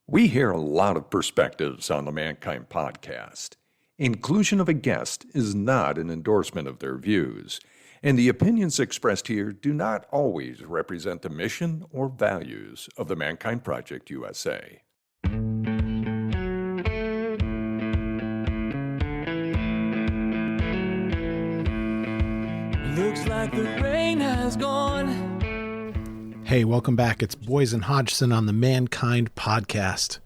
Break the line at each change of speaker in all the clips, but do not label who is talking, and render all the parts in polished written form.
We hear a lot of perspectives on the Mankind podcast. Inclusion of a guest is not an endorsement of their views, and the opinions expressed here do not always represent the mission or values of the Mankind Project USA.
Looks like the rain has gone.
Hey, welcome back. It's Boys and Hodgson on the Mankind podcast.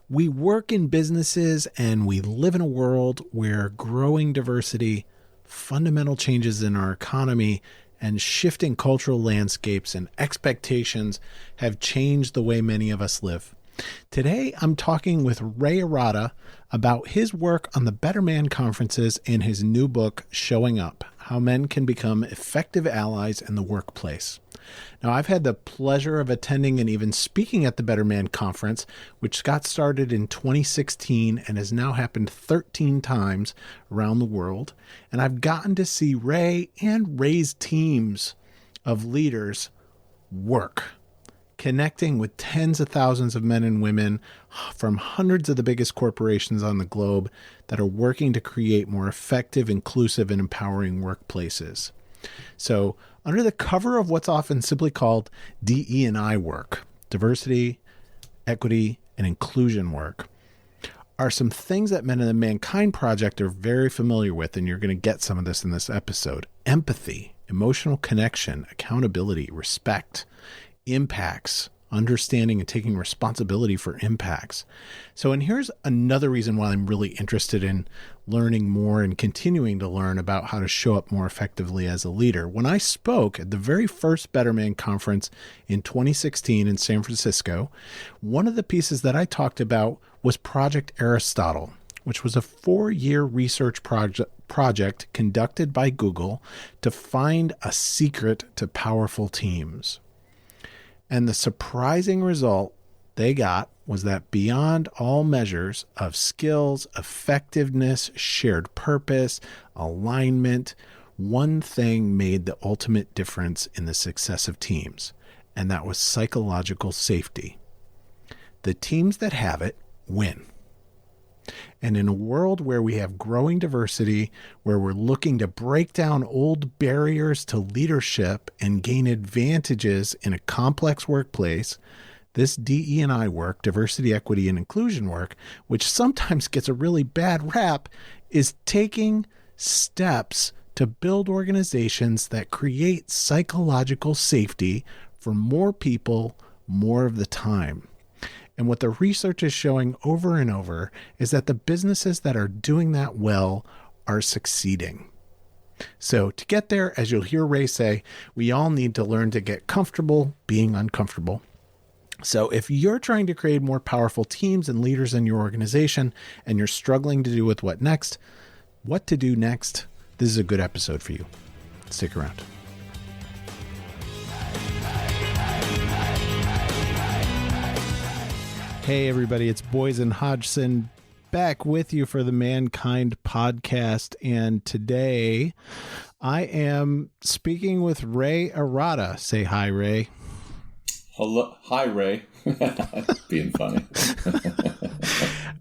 We work in businesses and we live in a world where growing diversity, fundamental changes in our economy, and shifting cultural landscapes and expectations have changed the way many of us live. Today, I'm talking with Ray Arata about his work on the Better Man conferences and his new book, Showing Up: How Men Can Become Effective Allies in the Workplace. Now, I've had the pleasure of attending and even speaking at the Better Man Conference, which got started in 2016 and has now happened 13 times around the world. And I've gotten to see Ray and Ray's teams of leaders work, connecting with tens of thousands of men and women from hundreds of the biggest corporations on the globe that are working to create more effective, inclusive, and empowering workplaces. So, under the cover of what's often simply called DE&I work, diversity, equity, and inclusion work, are some things that men in the Mankind Project are very familiar with, and you're going to get some of this in this episode. Empathy, emotional connection, accountability, respect, impacts, understanding and taking responsibility for impacts. So, and here's another reason why I'm really interested in learning more and continuing to learn about how to show up more effectively as a leader. When I spoke at the very first Better Man conference in 2016 in San Francisco, one of the pieces that I talked about was Project Aristotle, which was a 4-year research project conducted by Google to find a secret to powerful teams. And the surprising result they got was that beyond all measures of skills, effectiveness, shared purpose, alignment, one thing made the ultimate difference in the success of teams, and that was psychological safety. The teams that have it win. And in a world where we have growing diversity, where we're looking to break down old barriers to leadership and gain advantages in a complex workplace, this DE&I work, diversity, equity, and inclusion work, which sometimes gets a really bad rap, is taking steps to build organizations that create psychological safety for more people more of the time. And what the research is showing over and over is that the businesses that are doing that well are succeeding. So to get there, as you'll hear Ray say, we all need to learn to get comfortable being uncomfortable. So if you're trying to create more powerful teams and leaders in your organization and you're struggling to do with what to do next, this is a good episode for you. Stick around. Hey everybody, it's Boys and Hodgson back with you for the Mankind podcast, and today I am speaking with Ray Arata. Say hi, Ray.
Hello, hi, Ray. Being funny.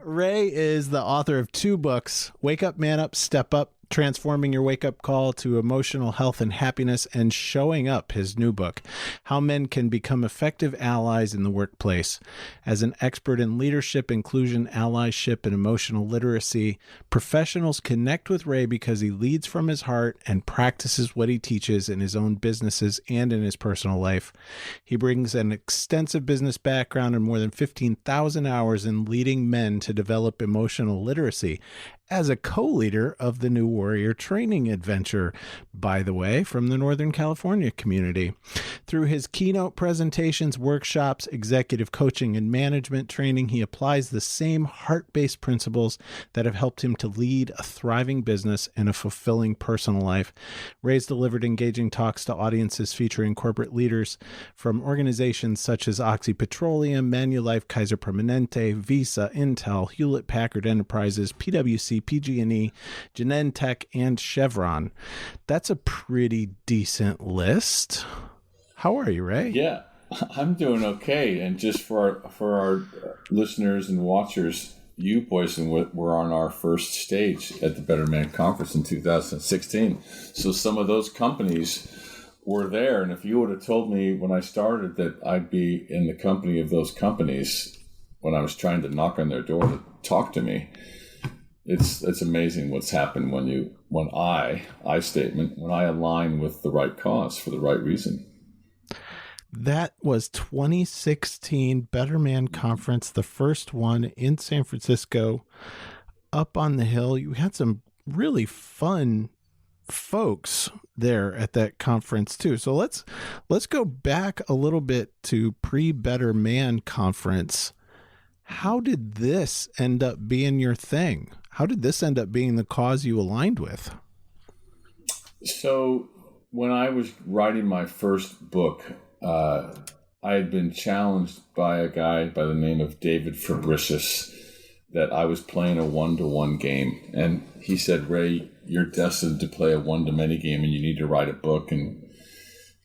Ray is the author of 2 books, Wake Up, Man Up, Step Up, Transforming Your Wake-Up Call to Emotional Health and Happiness, and Showing Up, his new book, How Men Can Become Effective Allies in the Workplace. As an expert in leadership, inclusion, allyship, and emotional literacy, professionals connect with Ray because he leads from his heart and practices what he teaches in his own businesses and in his personal life. He brings an extensive business background and more than 15,000 hours in leading men to develop emotional literacy. As a co-leader of the New Warrior Training Adventure, by the way, from the Northern California community. Through his keynote presentations, workshops, executive coaching, and management training, he applies the same heart-based principles that have helped him to lead a thriving business and a fulfilling personal life. Ray's delivered engaging talks to audiences featuring corporate leaders from organizations such as Oxy Petroleum, Manulife, Kaiser Permanente, Visa, Intel, Hewlett-Packard Enterprises, PwC, PG&E, Genentech, and Chevron. That's a pretty decent list. How are you, Ray?
Yeah, I'm doing okay. And just for our listeners and watchers, you, Boyson, were on our first stage at the Better Man Conference in 2016. So some of those companies were there. And if you would have told me when I started that I'd be in the company of those companies when I was trying to knock on their door to talk to me, it's amazing what's happened when I align with the right cause for the right reason.
That was 2016 Better Man Conference, the first one in San Francisco, up on the hill. You had some really fun folks there at that conference too. So let's go back a little bit to pre-Better Man Conference. How did this end up being your thing? How did this end up being the cause you aligned with?
So when I was writing my first book, I had been challenged by a guy by the name of David Fabricius that I was playing a one-to-one game. And he said, Ray, you're destined to play a one-to-many game and you need to write a book. And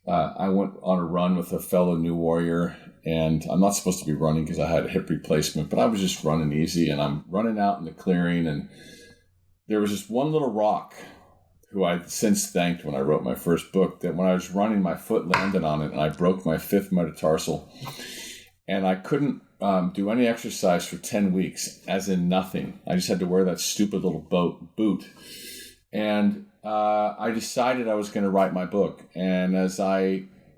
I went on a run with a fellow New Warrior, and I'm not supposed to be running because I had a hip replacement, but I was just running easy, and I'm running out in the clearing, and there was just one little rock who I've since thanked when I wrote my first book, that when I was running, my foot landed on it and I broke my fifth metatarsal, and I couldn't do any exercise for 10 weeks, as in nothing. I just had to wear that stupid little boot. And I decided I was going to write my book. And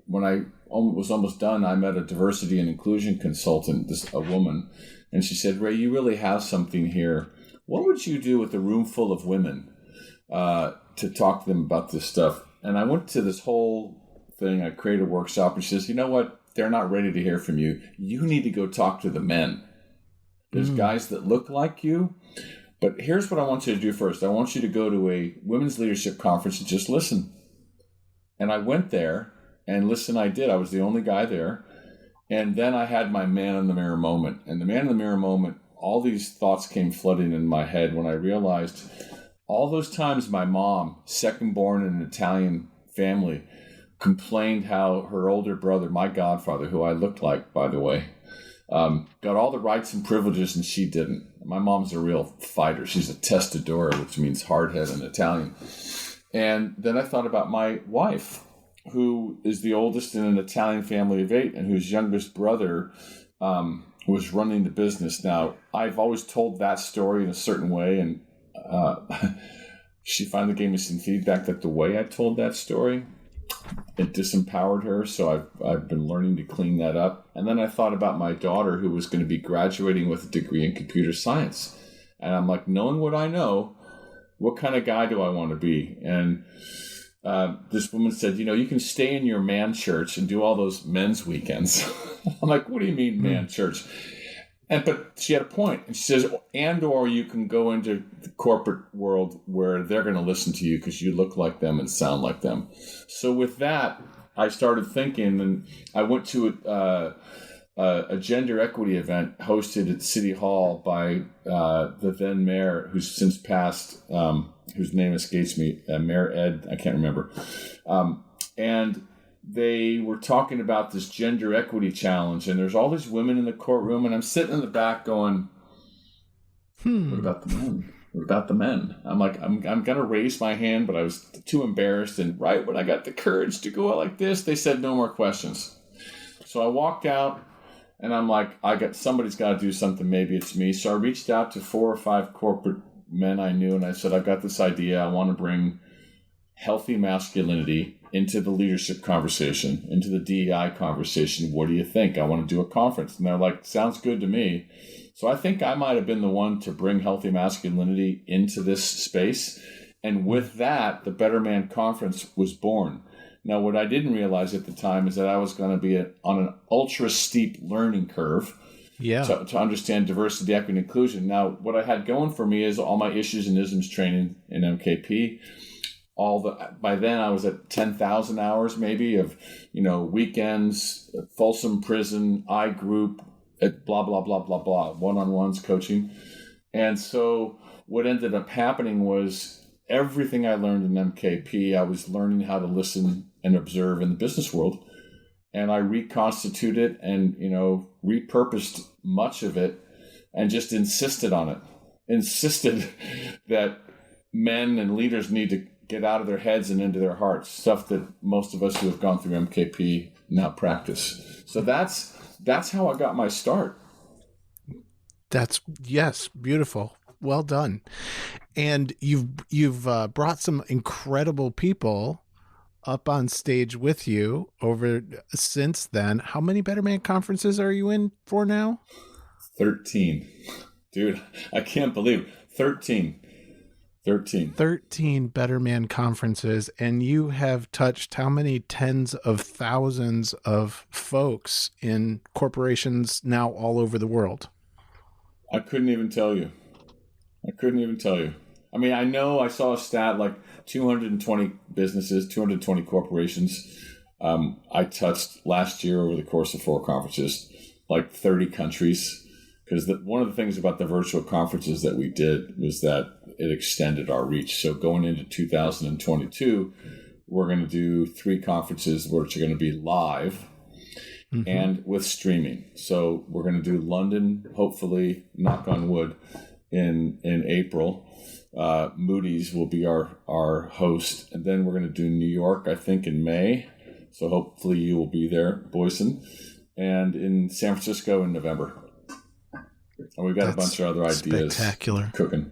when I was almost done, I met a diversity and inclusion consultant, a woman, and she said, Ray, you really have something here. What would you do with a room full of women to talk to them about this stuff? And I went to this whole thing. I created a workshop, and she says, you know what? They're not ready to hear from you. You need to go talk to the men. There's guys that look like you. But here's what I want you to do first. I want you to go to a women's leadership conference and just listen. And I went there, and listen, I did. I was the only guy there. And then I had my man in the mirror moment. And the man in the mirror moment, all these thoughts came flooding in my head when I realized all those times my mom, second born in an Italian family, complained how her older brother, my godfather, who I looked like, by the way, got all the rights and privileges and she didn't. My mom's a real fighter. She's a testadora, which means hard head in Italian. And then I thought about my wife, who is the oldest in an Italian family of 8 and whose youngest brother was running the business. Now, I've always told that story in a certain way, and she finally gave me some feedback that the way I told that story, it disempowered her, so I've been learning to clean that up. And then I thought about my daughter, who was going to be graduating with a degree in computer science. And I'm like, knowing what I know, what kind of guy do I want to be? And this woman said, you can stay in your man church and do all those men's weekends. I'm like, what do you mean man church? But she had a point. And she says, or you can go into the corporate world where they're going to listen to you because you look like them and sound like them. So with that, I started thinking, and I went to a gender equity event hosted at City Hall by the then mayor, who's since passed, whose name escapes me, Mayor Ed, I can't remember. And they were talking about this gender equity challenge, and there's all these women in the courtroom, and I'm sitting in the back going, what about the men? What about the men? I'm like, I'm going to raise my hand, but I was too embarrassed. And right when I got the courage to go out like this, they said no more questions. So I walked out, and I'm like, somebody's got to do something. Maybe it's me. So I reached out to 4 or 5 corporate men I knew, and I said, I've got this idea. I want to bring healthy masculinity into the leadership conversation, into the DEI conversation. What do you think? I want to do a conference. And they're like, sounds good to me. So I think I might have been the one to bring healthy masculinity into this space. And with that, the Better Man Conference was born. Now, what I didn't realize at the time is that I was going to be on an ultra steep learning curve to understand diversity, equity, and inclusion. Now, what I had going for me is all my issues and isms training in MKP. By then I was at 10,000 hours maybe of, weekends, Folsom Prison, iGroup, blah, blah, blah, blah, blah, one-on-ones coaching. And so what ended up happening was everything I learned in MKP, I was learning how to listen and observe in the business world. and I reconstituted and, repurposed much of it and just insisted on it. Insisted that men and leaders need to get out of their heads and into their hearts, stuff that most of us who have gone through MKP now practice. So that's how I got my start.
Yes, beautiful. Well done. And you've brought some incredible people up on stage with you over since then. How many Better Man conferences are you in for now?
13. Dude, I can't believe it. 13
Better Man conferences, and you have touched how many tens of thousands of folks in corporations now all over the world?
I couldn't even tell you. I mean, I know I saw a stat like 220 businesses, 220 corporations. I touched last year over the course of 4 conferences, like 30 countries. Because one of the things about the virtual conferences that we did was that it extended our reach. So going into 2022, we're going to do 3 conferences which are going to be live and with streaming. So we're going to do London, hopefully, knock on wood, in April. Moody's will be our host. And then we're going to do New York, I think, in May. So hopefully you will be there, Boyson. And in San Francisco in November. And we've got a bunch of other ideas
spectacular
cooking.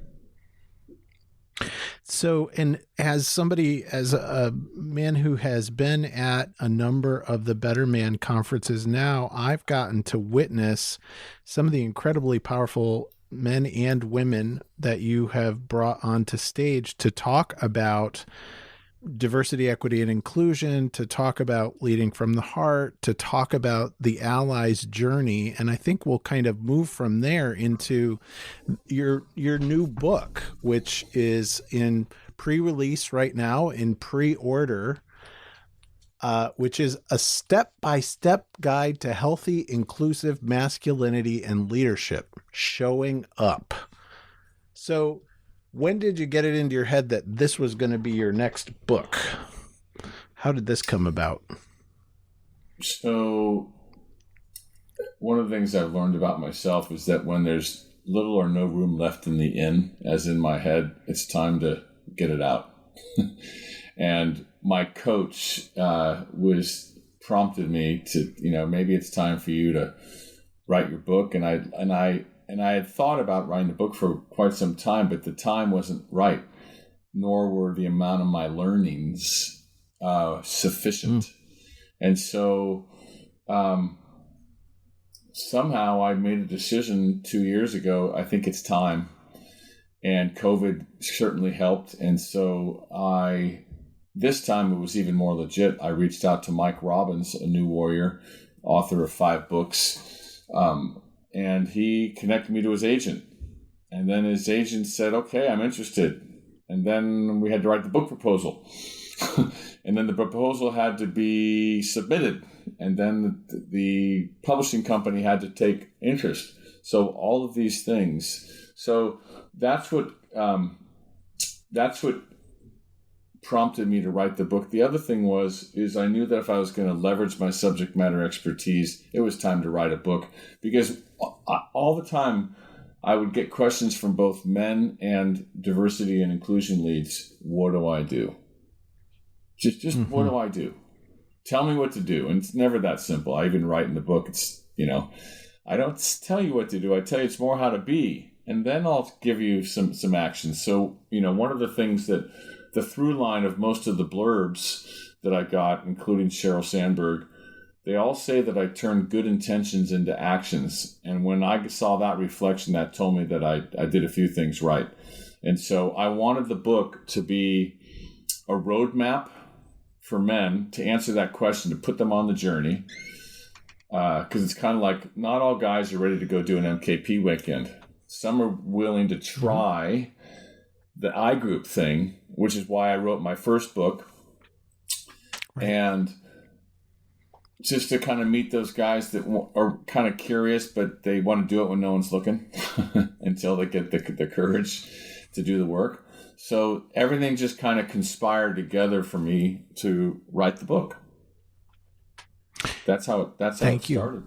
So, and as a man who has been at a number of the Better Man conferences now, I've gotten to witness some of the incredibly powerful men and women that you have brought onto stage to talk about diversity, equity, and inclusion, to talk about leading from the heart, to talk about the allies' journey. And I think we'll kind of move from there into your new book, which is in pre-release right now, in pre-order, which is a step-by-step guide to healthy, inclusive masculinity and leadership, showing up. So when did you get it into your head that this was going to be your next book? How did this come about?
So one of the things I've learned about myself is that when there's little or no room left in the inn, as in my head, it's time to get it out. And my coach prompted me to, maybe it's time for you to write your book. And I had thought about writing a book for quite some time, but the time wasn't right, nor were the amount of my learnings sufficient. And so somehow I made a decision 2 years ago. I think it's time. And COVID certainly helped. And so this time it was even more legit. I reached out to Mike Robbins, a new warrior, author of 5 books. And he connected me to his agent. And then his agent said, okay, I'm interested. And then we had to write the book proposal. And then the proposal had to be submitted. And then the publishing company had to take interest. So all of these things. So that's what prompted me to write the book. The other thing is I knew that if I was going to leverage my subject matter expertise, it was time to write a book, because all the time I would get questions from both men and diversity and inclusion leads. What do I do? Just what do I do? Tell me what to do. And it's never that simple. I even write in the book, it's, I don't tell you what to do. I tell you it's more how to be. And then I'll give you some action. So, one of the things that the through line of most of the blurbs that I got, including Sheryl Sandberg, they all say that I turn good intentions into actions. And when I saw that reflection, that told me that I did a few things right. And so I wanted the book to be a roadmap for men to answer that question, to put them on the journey. Because it's kind of like not all guys are ready to go do an MKP weekend. Some are willing to try the I group thing, which is why I wrote my first book. Right. And just to kind of meet those guys that are kind of curious, but they want to do it when no one's looking until they get the courage to do the work. So everything just kind of conspired together for me to write the book. That's how it started.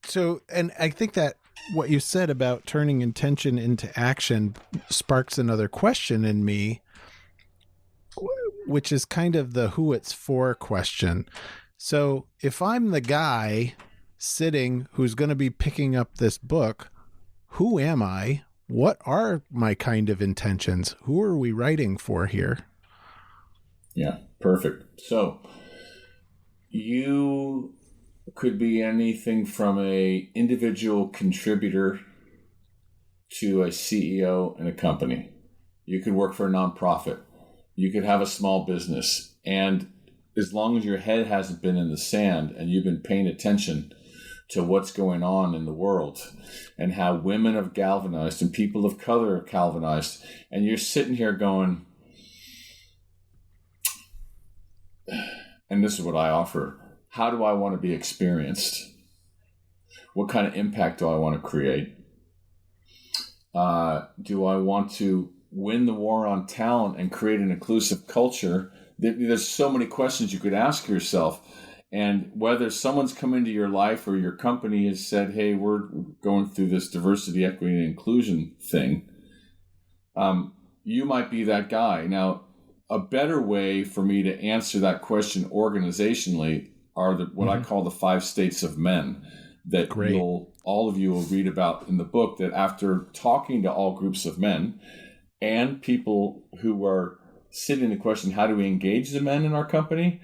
So, and I think that what you said about turning intention into action sparks another question in me, which is kind of the who it's for question. So if I'm the guy sitting who's going to be picking up this book, who am I? What are my kind of intentions? Who are we writing for here?
Yeah, perfect. So you could be anything from a individual contributor to a CEO in a company. You could work for a nonprofit. You could have a small business. And as long as your head hasn't been in the sand and you've been paying attention to what's going on in the world and how women have galvanized and people of color have galvanized, and you're sitting here going, and this is what I offer, how do I want to be experienced? What kind of impact do I want to create? Do I want to win the war on talent and create an inclusive culture? There's so many questions you could ask yourself. And whether someone's come into your life or your company has said, hey, we're going through this diversity, equity, and inclusion thing, you might be that guy. Now, a better way for me to answer that question organizationally are what I call the 5 states of men that all of you will read about in the book, that after talking to all groups of men and people who are sitting the question, how do we engage the men in our company?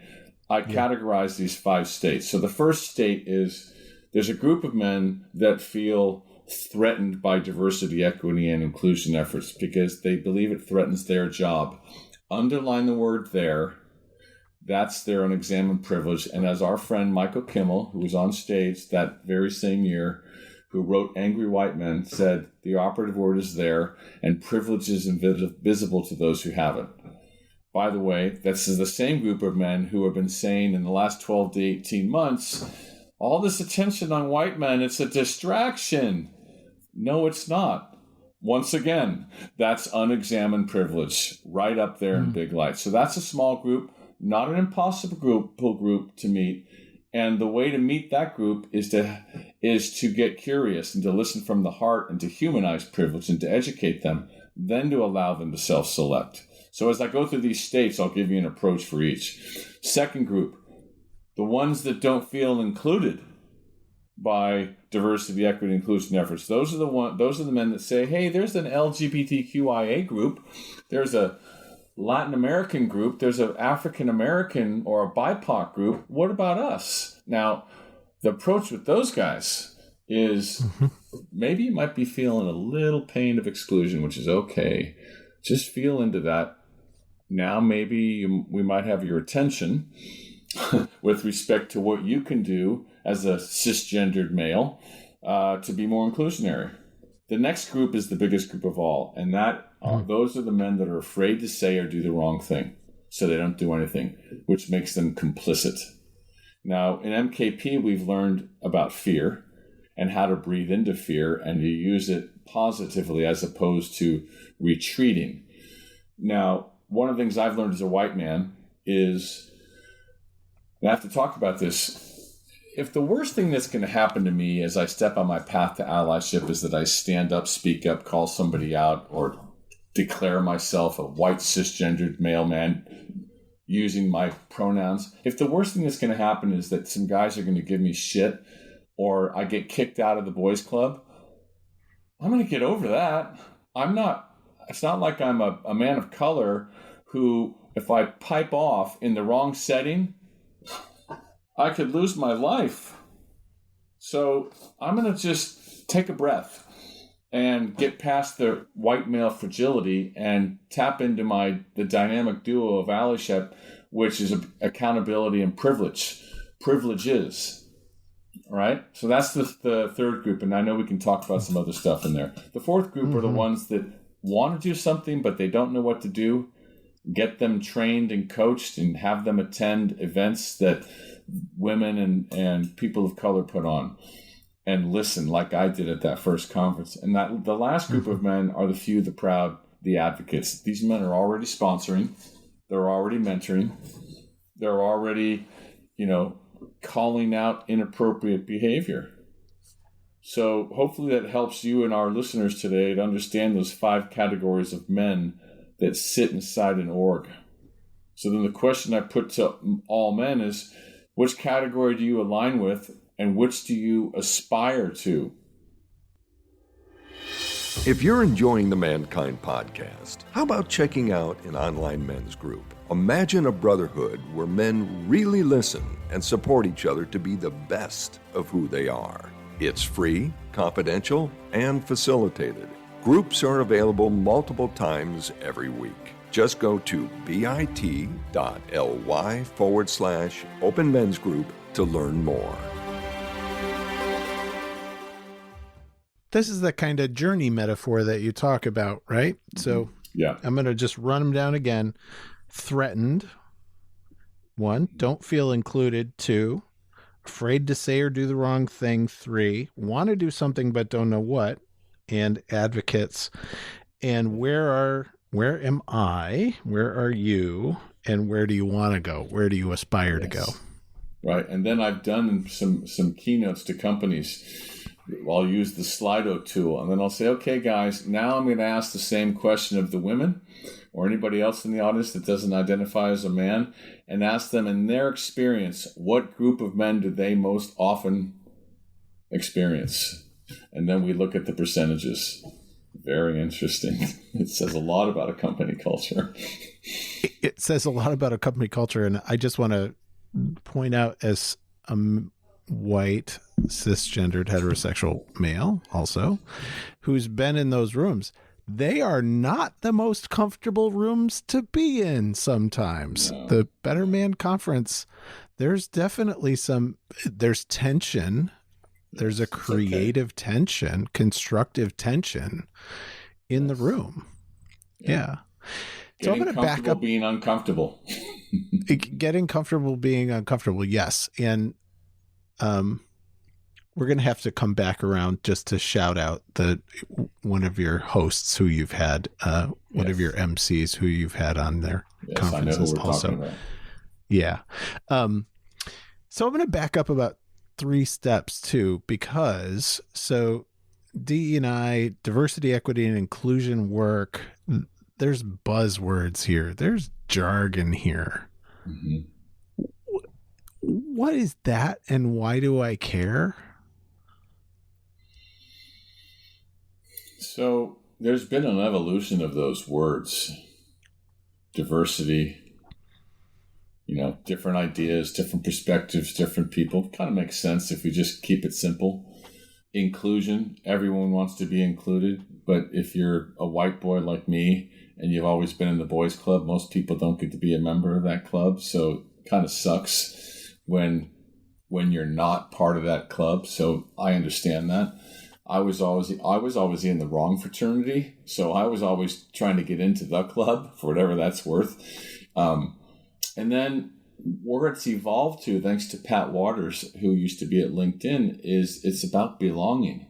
I categorize these 5 states. So the first state is there's a group of men that feel threatened by diversity, equity, and inclusion efforts because they believe it threatens their job. Underline the word there. That's their unexamined privilege. And as our friend Michael Kimmel, who was on stage that very same year, who wrote Angry White Men, said the operative word is there, and privilege is invisible to those who have it. By the way, this is the same group of men who have been saying in the last 12 to 18 months, all this attention on white men, it's a distraction. No, it's not. Once again, that's unexamined privilege right up there in big lights. So that's a small group, not an impossible group to meet. And the way to meet that group is to get curious and to listen from the heart and to humanize privilege and to educate them, then to allow them to self-select. So as I go through these states, I'll give you an approach for each. Second group, the ones that don't feel included by diversity, equity, inclusion efforts. Those are the men that say, hey, there's an LGBTQIA group, there's a Latin American group, there's an African American or a BIPOC group. What about us? Now, the approach with those guys is maybe you might be feeling a little pain of exclusion, which is okay. Just feel into that. Now maybe we might have your attention with respect to what you can do as a cisgendered male to be more inclusionary. The next group is the biggest group of all, and those are the men that are afraid to say or do the wrong thing, so they don't do anything, which makes them complicit. Now, in MKP, we've learned about fear and how to breathe into fear and to use it positively as opposed to retreating. Now, one of the things I've learned as a white man is, and I have to talk about this, if the worst thing that's going to happen to me as I step on my path to allyship is that I stand up, speak up, call somebody out, or declare myself a white cisgendered male man using my pronouns, if the worst thing that's going to happen is that some guys are going to give me shit or I get kicked out of the boys club, I'm going to get over that. It's not like I'm a man of color who, if I pipe off in the wrong setting, I could lose my life. So I'm going to just take a breath and get past the white male fragility and tap into the dynamic duo of allyship, which is accountability and privilege. Privileges. All right? So that's the third group, and I know we can talk about some other stuff in there. The fourth group are the ones that want to do something, but they don't know what to do. Get them trained and coached and have them attend events that women and people of color put on and listen like I did at that first conference. And that the last group of men are the few, the proud, the advocates. These men are already sponsoring. They're already mentoring. They're already calling out inappropriate behavior. So hopefully that helps you and our listeners today to understand those 5 categories of men that sit inside an org. So then the question I put to all men is, which category do you align with and which do you aspire to?
If you're enjoying the Mankind podcast, how about checking out an online men's group? Imagine a brotherhood where men really listen and support each other to be the best of who they are. It's free, confidential, and facilitated. Groups are available multiple times every week. Just go to bit.ly/open men's group to learn more.
This is the kind of journey metaphor that you talk about, right? So
Yeah.
I'm going to just run them down again. Threatened. 1, don't feel included. 2, afraid to say or do the wrong thing. 3, want to do something but don't know what. And advocates. And where am I? Where are you? And where do you want to go? Where do you aspire to go?
Right. And then I've done some keynotes to companies. I'll use the Slido tool, and then I'll say, okay, guys, now I'm going to ask the same question of the women or anybody else in the audience that doesn't identify as a man, and ask them in their experience, what group of men do they most often experience? And then we look at the percentages. Very interesting. It says a lot about a company culture.
It says a lot about a company culture, and I just want to point out, as a white, cisgendered, heterosexual male also, who's been in those rooms, they are not the most comfortable rooms to be in sometimes. No. The Better Man Conference, there's definitely there's tension. There's a creative tension, constructive tension in the room. Yeah. So I'm going to back up.
Being uncomfortable.
Getting comfortable being uncomfortable, yes. And we're going to have to come back around just to shout out one of your hosts who you've had, one of your MCs who you've had on their conferences also. Yeah. So I'm going to back up about 3 steps too, because DE&I, diversity, equity, and inclusion work, there's buzzwords here. There's jargon here. Mm-hmm. What is that, and why do I care?
So there's been an evolution of those words. Diversity, different ideas, different perspectives, different people. Kind of makes sense if we just keep it simple. Inclusion, everyone wants to be included, but if you're a white boy like me and you've always been in the boys club, most people don't get to be a member of that club, so it kind of sucks when you're not part of that club. So I understand that. I was always in the wrong fraternity, so I was always trying to get into the club for whatever that's worth. And then where it's evolved to, thanks to Pat Waters, who used to be at LinkedIn, is it's about belonging.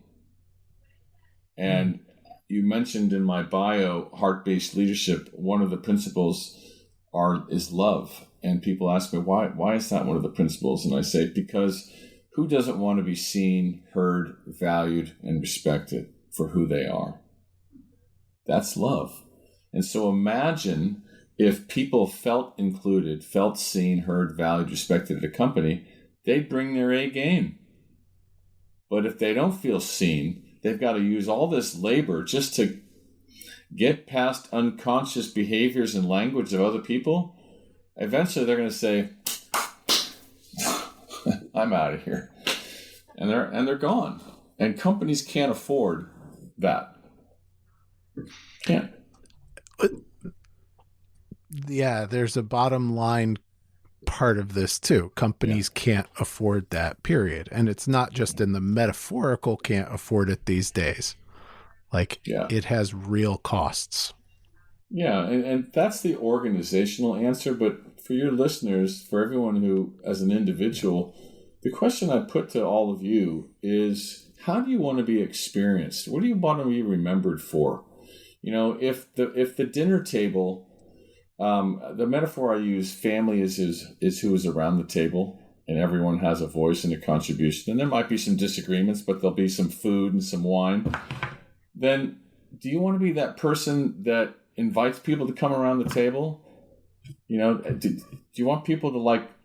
And you mentioned in my bio, heart-based leadership, one of the principles is love. And people ask me, why is that one of the principles? And I say, because who doesn't want to be seen, heard, valued, and respected for who they are? That's love. And so imagine if people felt included, felt seen, heard, valued, respected at a company, they'd bring their A game. But if they don't feel seen, they've got to use all this labor just to get past unconscious behaviors and language of other people. Eventually they're going to say, I'm out of here. And they're gone. And companies can't afford that. Can't.
Yeah, there's a bottom line part of this too. Companies can't afford that, period. And it's not just in the metaphorical can't afford it these days. It has real costs.
Yeah, and that's the organizational answer. But for your listeners, for everyone who, as an individual, the question I put to all of you is, how do you want to be experienced? What do you want to be remembered for? If the dinner table, the metaphor I use, family is who is around the table, and everyone has a voice and a contribution, and there might be some disagreements, but there'll be some food and some wine, then do you want to be that person that invites people to come around the table? Do you want people to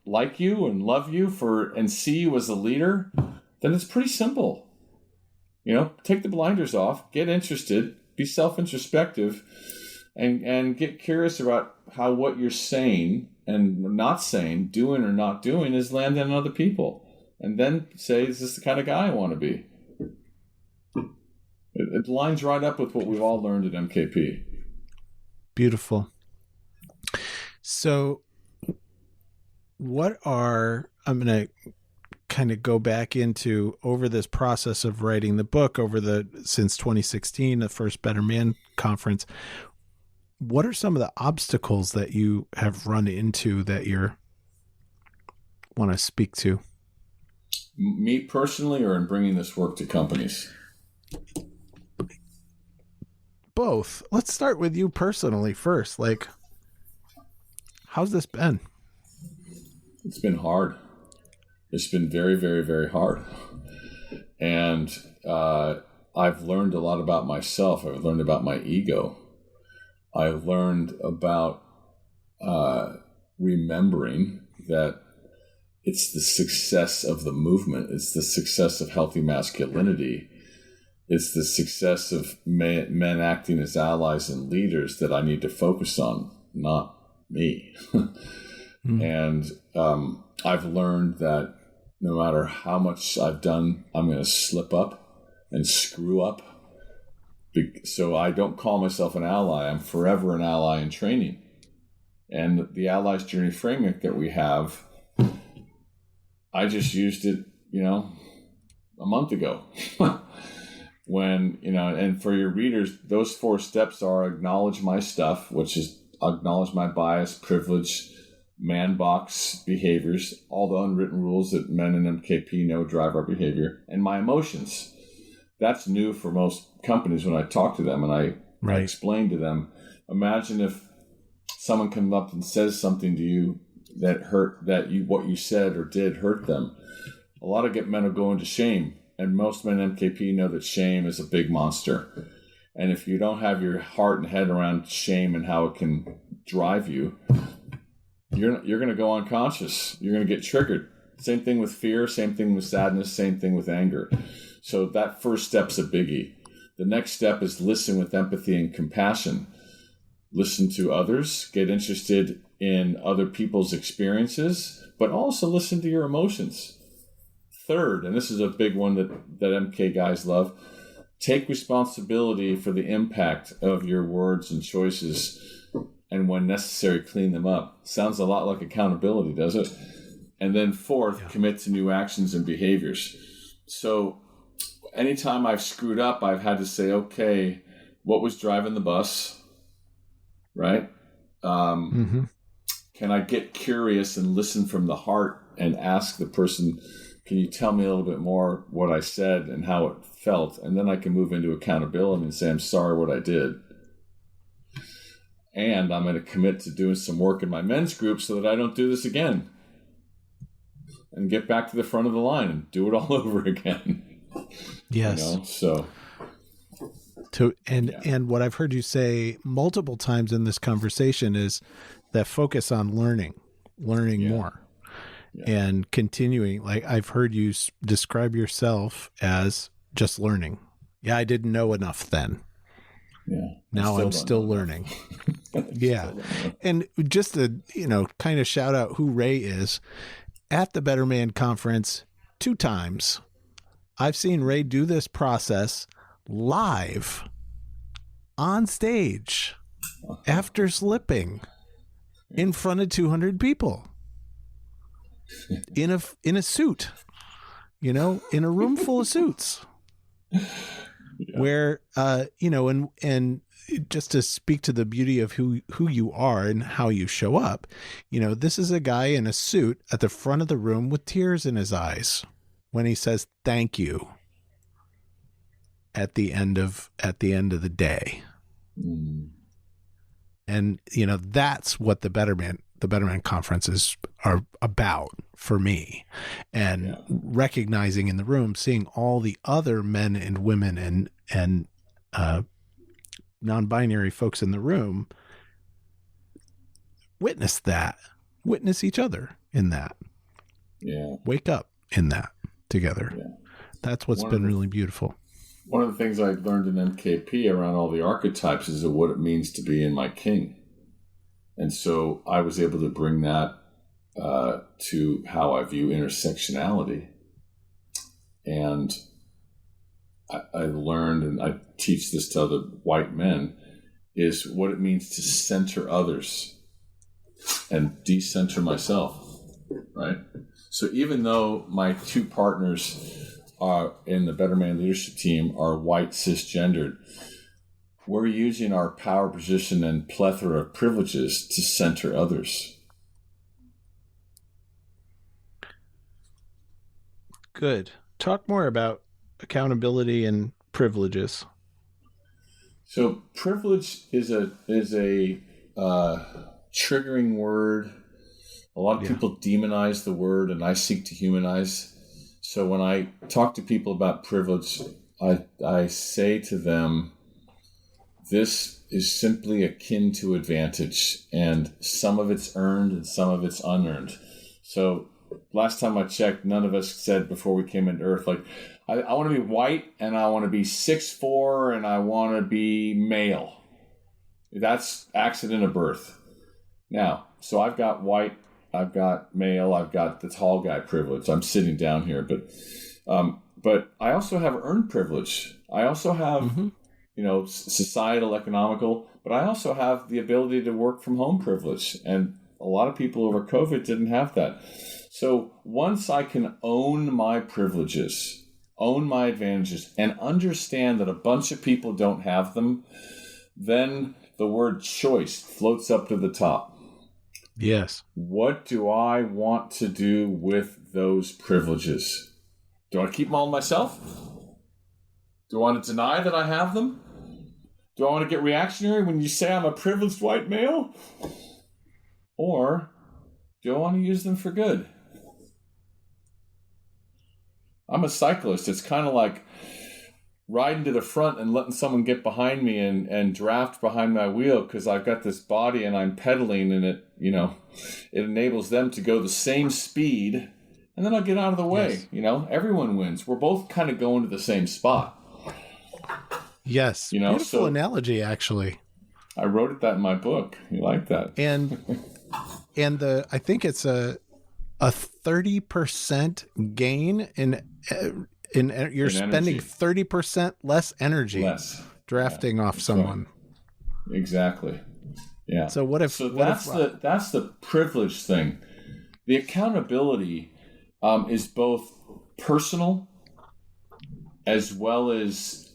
like you and love you and see you as a leader? Then it's pretty simple. Take the blinders off, get interested, be self-introspective, and get curious about how what you're saying and not saying, doing or not doing, is landing on other people. And then say, is this the kind of guy I want to be? It lines right up with what we've all learned at MKP.
Beautiful. So I'm going to kind of go back into over this process of writing the book since 2016, the first Better Man conference. What are some of the obstacles that you have run into that you want to speak to?
Me personally, or in bringing this work to companies?
Both. Let's start with you personally first. How's this been?
It's been hard. It's been very, very, very hard. And I've learned a lot about myself. I've learned about my ego. I learned about remembering that it's the success of the movement. It's the success of healthy masculinity. It's the success of men acting as allies and leaders that I need to focus on, not me. And I've learned that no matter how much I've done, I'm going to slip up and screw up. So I don't call myself an ally. I'm forever an ally in training. And the Allies Journey framework that we have, I just used it, a month ago. When, and for your readers, those 4 steps are: acknowledge my stuff, which is acknowledge my bias, privilege, man box behaviors, all the unwritten rules that men in MKP know drive our behavior, and my emotions. That's new for most companies when I talk to them, and I explain to them, imagine if someone comes up and says something to you what you said or did hurt them. A lot of men will go into shame, and most men in MKP know that shame is a big monster. And if you don't have your heart and head around shame and how it can drive you, you're going to go unconscious. You're going to get triggered. Same thing with fear, same thing with sadness, same thing with anger. So that first step's a biggie. The next step is listen with empathy and compassion. Listen to others, get interested in other people's experiences, but also listen to your emotions. Third, and this is a big one that MK guys love, take responsibility for the impact of your words and choices, and when necessary, clean them up. Sounds a lot like accountability, does it? And then fourth, commit to new actions and behaviors. So anytime I've screwed up, I've had to say, okay, what was driving the bus, right? Can I get curious and listen from the heart and ask the person, can you tell me a little bit more what I said and how it felt? And then I can move into accountability and say, I'm sorry what I did. And I'm going to commit to doing some work in my men's group so that I don't do this again. And get back to the front of the line and do it all over again.
Yes. And what I've heard you say multiple times in this conversation is that focus on learning more. Yeah. And continuing, like I've heard you describe yourself as just learning. Yeah, I didn't know enough then.
Yeah.
Now I'm still learning. Yeah. And just to, kind of shout out who Ray is, at the Better Man Conference 2 times, I've seen Ray do this process live on stage after slipping in front of 200 people. In a suit, in a room full of suits, where, and just to speak to the beauty of who you are and how you show up, this is a guy in a suit at the front of the room with tears in his eyes when he says, thank you at the end of the day. And, that's what the Better the Better Man conferences are about for me. And recognizing in the room, seeing all the other men and women and non-binary folks in the room witness each other in that.
Yeah.
Wake up in that together. Yeah. That's what's been really beautiful.
One of the things I learned in MKP around all the archetypes is what it means to be in my king. And so I was able to bring that to how I view intersectionality. And I learned, and I teach this to other white men, is what it means to center others and decenter myself, right? So even though my two partners in the Better Man leadership team are white, cisgendered, we're using our power position and plethora of privileges to center others.
Good. Talk more about accountability and privileges.
So privilege is a triggering word. A lot of people demonize the word, and I seek to humanize. So when I talk to people about privilege, I say to them, this is simply akin to advantage, and some of it's earned and some of it's unearned. So last time I checked, none of us said before we came into Earth, like, I want to be white, and I want to be 6'4", and I want to be male. That's accident of birth. Now, so I've got white, I've got male, I've got the tall guy privilege. I'm sitting down here, but I also have earned privilege. I also have, societal, economical, but I also have the ability to work from home privilege. And a lot of people over COVID didn't have that. So once I can own my privileges, own my advantages, and understand that a bunch of people don't have them, then the word choice floats up to the top.
Yes.
What do I want to do with those privileges? Do I want to keep them all to myself? Do I want to deny that I have them? Do I want to get reactionary when you say I'm a privileged white male? Or do I want to use them for good? I'm a cyclist. It's kind of like riding to the front and letting someone get behind me and draft behind my wheel because I've got this body and I'm pedaling, and it enables them to go the same speed, and then I'll get out of the way. Yes. Everyone wins. We're both kind of going to the same spot.
Yes. Beautiful analogy, actually.
I wrote that in my book. You like that?
And I think it's a 30% gain in you're spending 30% less energy drafting off someone.
Right. Exactly. Yeah.
So that's
the privilege thing. The accountability is both personal as well as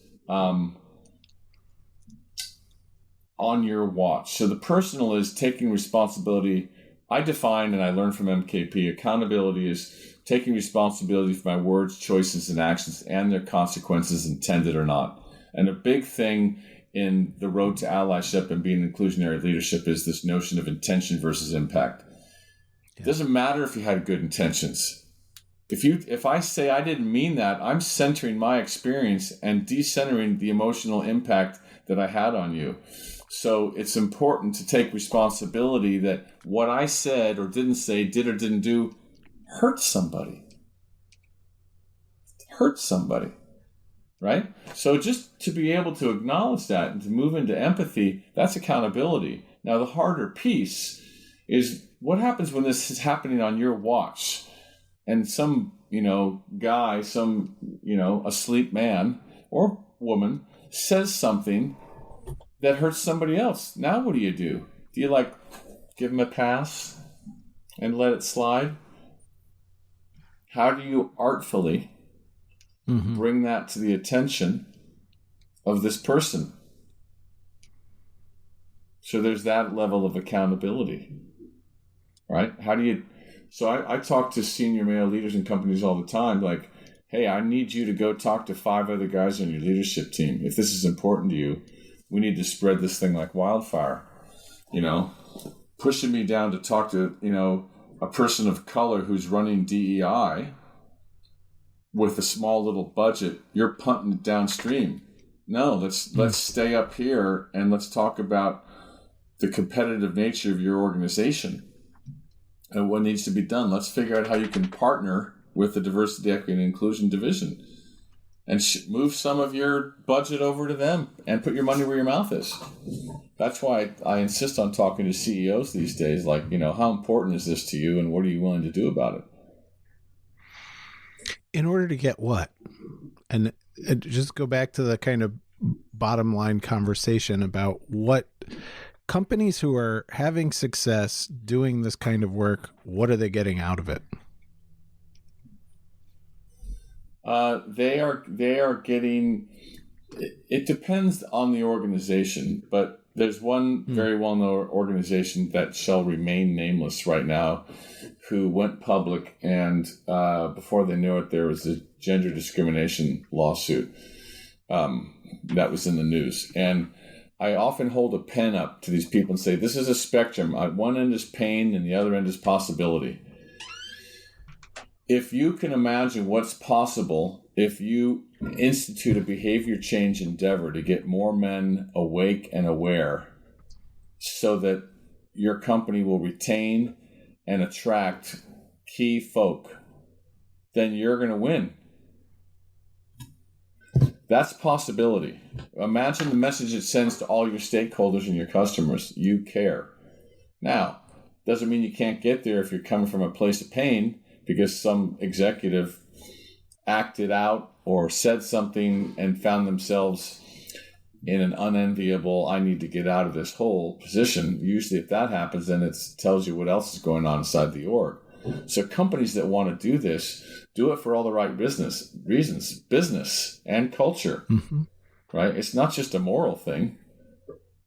on your watch. So the personal is taking responsibility. I define, and I learned from MKP, accountability is taking responsibility for my words, choices, and actions and their consequences, intended or not. And a big thing in the road to allyship and being inclusionary leadership is this notion of intention versus impact. Yeah. It doesn't matter if you had good intentions. If I say I didn't mean that, I'm centering my experience and decentering the emotional impact that I had on you. So it's important to take responsibility that what I said or didn't say, did or didn't do, hurt somebody. Right? So just to be able to acknowledge that and to move into empathy, that's accountability. Now, the harder piece is what happens when this is happening on your watch and some, guy, asleep man or woman says something that hurts somebody else. Now what do? Do you give them a pass and let it slide? How do you artfully bring that to the attention of this person? So there's that level of accountability, right? So I talk to senior male leaders in companies all the time, like, hey, I need you to go talk to 5 other guys on your leadership team. If this is important to you, we need to spread this thing like wildfire, pushing me down to talk to, a person of color who's running DEI with a small little budget, you're punting it downstream. No, let's stay up here and let's talk about the competitive nature of your organization and what needs to be done. Let's figure out how you can partner with the diversity, equity, and inclusion division and move some of your budget over to them and put your money where your mouth is. That's why I insist on talking to CEOs these days, like, how important is this to you and what are you willing to do about it?
In order to get what? And just go back to the kind of bottom line conversation about what companies who are having success doing this kind of work, what are they getting out of it?
They are getting, it depends on the organization, but there's one very well-known organization that shall remain nameless right now who went public, and before they knew it, there was a gender discrimination lawsuit that was in the news. And I often hold a pen up to these people and say, this is a spectrum. One end is pain and the other end is possibility. If you can imagine what's possible if you institute a behavior change endeavor to get more men awake and aware so that your company will retain and attract key folk, then you're going to win. That's possibility. Imagine the message it sends to all your stakeholders and your customers. You care. Now, doesn't mean you can't get there if you're coming from a place of pain because some executive acted out or said something and found themselves in an unenviable, I need to get out of this whole position. Usually if that happens, then it tells you what else is going on inside the org. So companies that want to do this, do it for all the right reasons, business and culture, right? It's not just a moral thing,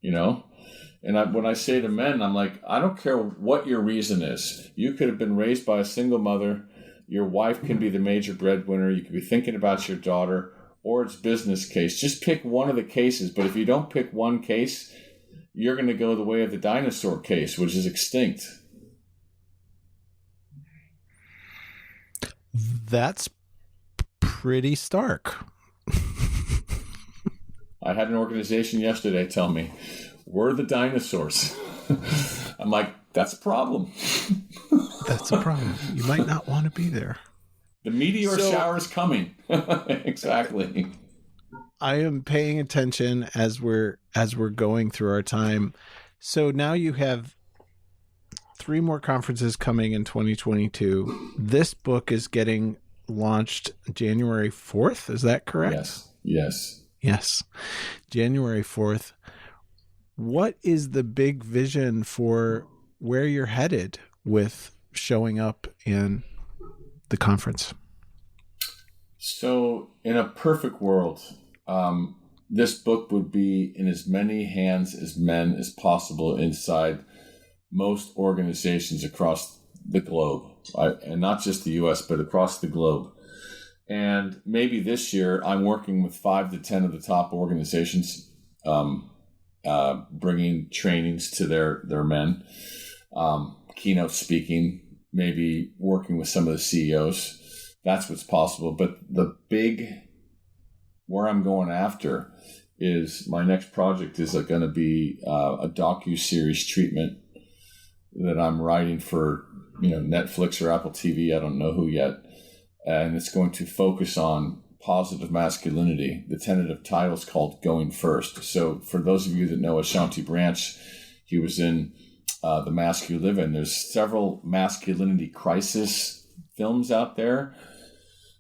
And when I say to men, I'm like, I don't care what your reason is. You could have been raised by a single mother. Your wife can be the major breadwinner. You could be thinking about your daughter, or it's business case. Just pick one of the cases. But if you don't pick one case, you're going to go the way of the dinosaur case, which is extinct.
That's pretty stark.
I had an organization yesterday tell me, we're the dinosaurs. I'm like, that's a problem.
That's a problem. You might not want to be there.
The meteor shower is coming. Exactly.
I am paying attention as we're going through our time. So now you have 3 more conferences coming in 2022. This book is getting launched January 4th. Is that correct? Yes. January 4th. What is the big vision for where you're headed with showing up in the conference?
So in a perfect world, this book would be in as many hands as men as possible inside most organizations across the globe, and not just the U.S., but across the globe. And maybe this year I'm working with 5 to 10 of the top organizations, bringing trainings to their men, keynote speaking, maybe working with some of the CEOs. That's what's possible. But the big, where I'm going after is my next project is going to be a docu-series treatment that I'm writing for Netflix or Apple TV. I don't know who yet. And it's going to focus on positive masculinity. The tentative title is called Going First. So for those of you that know Ashanti Branch, he was in The Mask You Live In. There's several masculinity crisis films out there.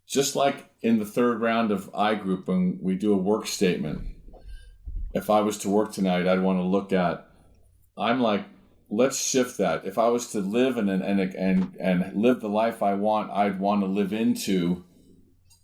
Just like in the 3rd round of iGroup, when we do a work statement, if I was to work tonight, I'd want to look at, I'm like, let's shift that. If I was to live and live the life I want, I'd want to live into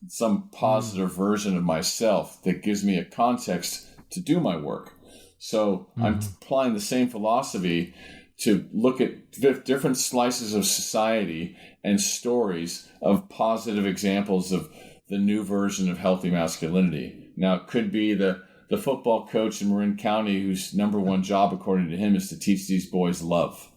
some positive version of myself that gives me a context to do my work. So I'm applying the same philosophy to look at different slices of society and stories of positive examples of the new version of healthy masculinity. Now, it could be the football coach in Marin County whose number one job, according to him, is to teach these boys love.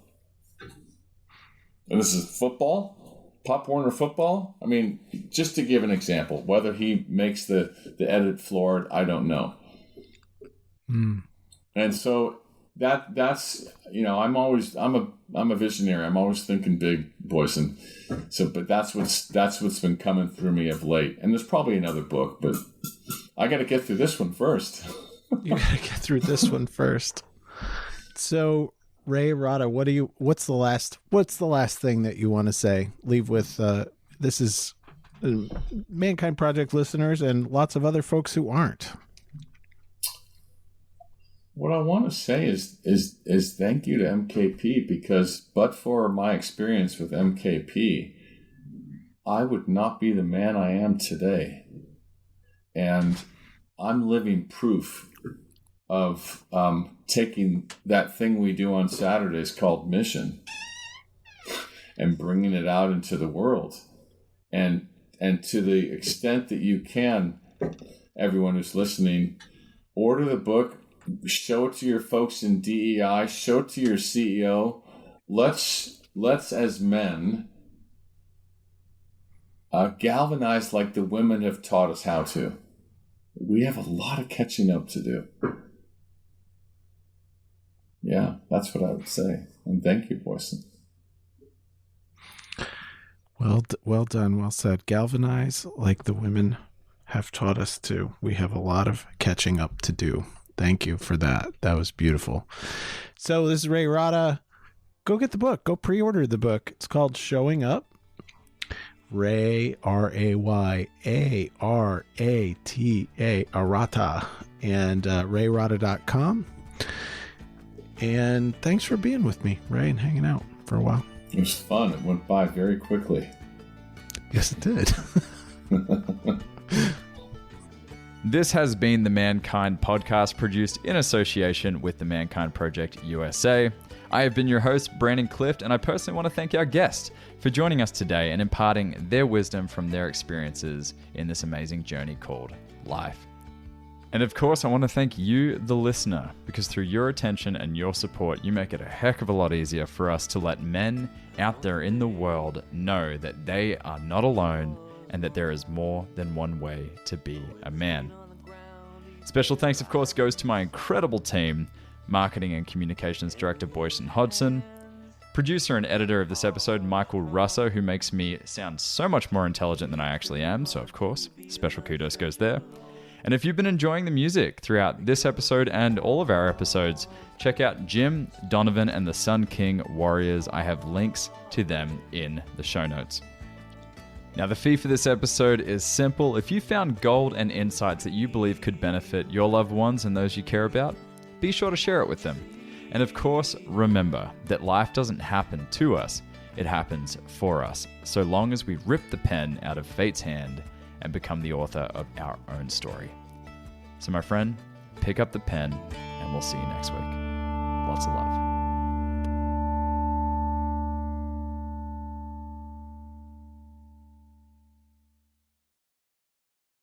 And this is football, Pop Warner football. I mean, just to give an example, whether he makes the edit floored, I don't know. And so that's I'm a visionary. I'm always thinking big, Boyson. So, but that's what's been coming through me of late. And there's probably another book, but I got to get through this one first.
You got to get through this one first. So, Ray Arata, what's the last thing that you want to say? Leave with this is Mankind Project listeners and lots of other folks who aren't.
What I want to say is thank you to MKP, because but for my experience with MKP, I would not be the man I am today. And I'm living proof of taking that thing we do on Saturdays called mission and bringing it out into the world. And to the extent that you can, everyone who's listening, order the book, show it to your folks in DEI, show it to your CEO. Let's as men galvanize like the women have taught us how to. We have a lot of catching up to do. Yeah, that's what I would say. And thank you, Boyson.
Well done, well said. Galvanize like the women have taught us to. We have a lot of catching up to do. Thank you for that. That was beautiful. So this is Ray Arata. Go get the book. Go pre-order the book. It's called Showing Up. Ray, Rayarata, Arata, and rayarata.com. And thanks for being with me, Ray, and hanging out for a while.
It was fun. It went by very quickly.
Yes, it did.
This has been the Mankind Podcast, produced in association with the Mankind Project USA. I have been your host, Brandon Clift, and I personally want to thank our guests for joining us today and imparting their wisdom from their experiences in this amazing journey called life. And of course, I want to thank you, the listener, because through your attention and your support, you make it a heck of a lot easier for us to let men out there in the world know that they are not alone and that there is more than one way to be a man. Special thanks, of course, goes to my incredible team, Marketing and Communications Director Boyson Hodgson, producer and editor of this episode, Michael Russo, who makes me sound so much more intelligent than I actually am, so of course, special kudos goes there. And if you've been enjoying the music throughout this episode and all of our episodes, check out Jim, Donovan, and the Sun King Warriors. I have links to them in the show notes. Now, the fee for this episode is simple. If you found gold and insights that you believe could benefit your loved ones and those you care about, be sure to share it with them. And of course, remember that life doesn't happen to us, it happens for us, so long as we rip the pen out of fate's hand and become the author of our own story. So my friend, pick up the pen and we'll see you next week. Lots of love.